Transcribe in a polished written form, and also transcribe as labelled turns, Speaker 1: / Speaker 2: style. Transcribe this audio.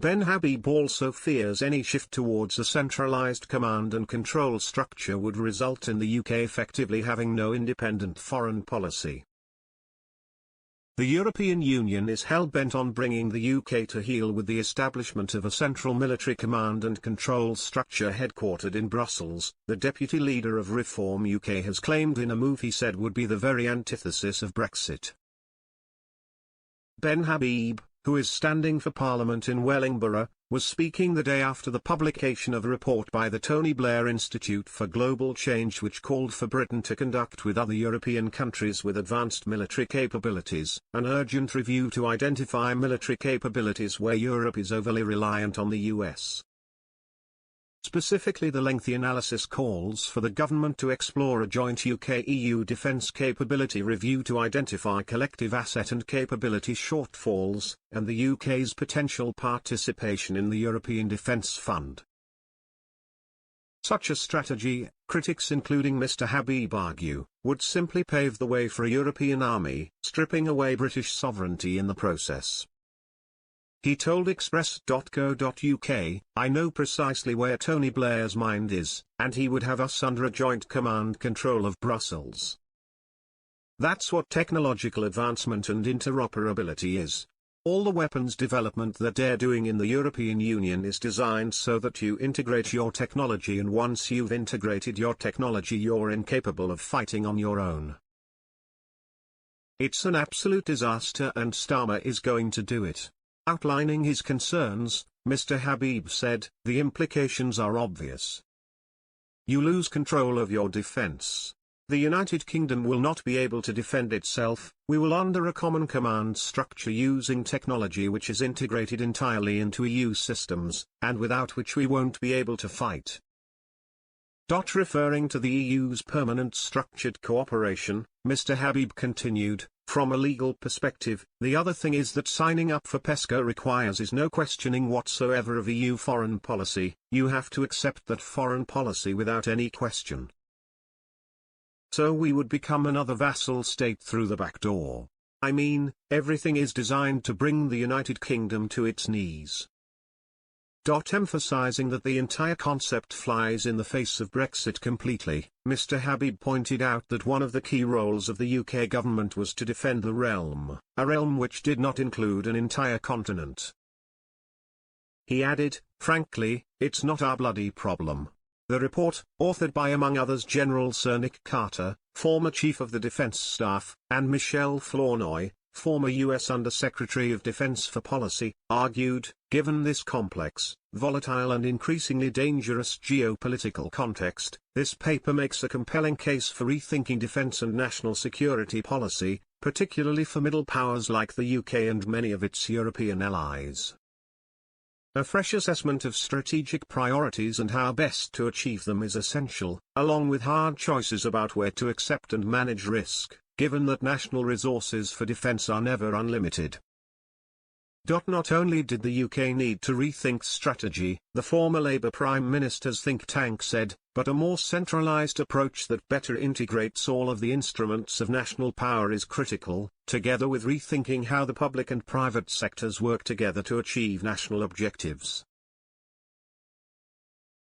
Speaker 1: Ben Habib also fears any shift towards a centralized command and control structure would result in the UK effectively having no independent foreign policy. The European Union is hell-bent on bringing the UK to heel with the establishment of a central military command and control structure headquartered in Brussels, the deputy leader of Reform UK has claimed in a move he said would be the very antithesis of Brexit. Ben Habib, who is standing for Parliament in Wellingborough, was speaking the day after the publication of a report by the Tony Blair Institute for Global Change which called for Britain to conduct with other European countries with advanced military capabilities an urgent review to identify military capabilities where Europe is overly reliant on the US. Specifically, the lengthy analysis calls for the government to explore a joint UK-EU defence capability review to identify collective asset and capability shortfalls, and the UK's potential participation in the European Defence Fund. Such a strategy, critics including Mr Habib argue, would simply pave the way for a European army, stripping away British sovereignty in the process. He told Express.co.uk, "I know precisely where Tony Blair's mind is, and he would have us under a joint command control of Brussels. That's what technological advancement and interoperability is. All the weapons development that they're doing in the European Union is designed so that you integrate your technology, and once you've integrated your technology you're incapable of fighting on your own. It's an absolute disaster and Starmer is going to do it." Outlining his concerns, Mr Habib said, "The implications are obvious. You lose control of your defence. The United Kingdom will not be able to defend itself. We will under a common command structure using technology which is integrated entirely into EU systems, and without which we won't be able to fight." Referring to the EU's permanent structured cooperation, Mr Habib continued, "From a legal perspective, the other thing is that signing up for PESCO requires is no questioning whatsoever of EU foreign policy. You have to accept that foreign policy without any question. So we would become another vassal state through the back door. I mean, everything is designed to bring the United Kingdom to its knees." Emphasizing that the entire concept flies in the face of Brexit completely, Mr Habib pointed out that one of the key roles of the UK government was to defend the realm, a realm which did not include an entire continent. He added, "Frankly, it's not our bloody problem." The report, authored by among others General Sir Nick Carter, former Chief of the Defence Staff, and Michelle Flournoy, former U.S. Under-Secretary of Defense for Policy, argued, given this complex, volatile and increasingly dangerous geopolitical context, this paper makes a compelling case for rethinking defense and national security policy, particularly for middle powers like the UK and many of its European allies. A fresh assessment of strategic priorities and how best to achieve them is essential, along with hard choices about where to accept and manage risk, given that national resources for defence are never unlimited. Not only did the UK need to rethink strategy, the former Labour Prime Minister's think tank said, but a more centralised approach that better integrates all of the instruments of national power is critical, together with rethinking how the public and private sectors work together to achieve national objectives.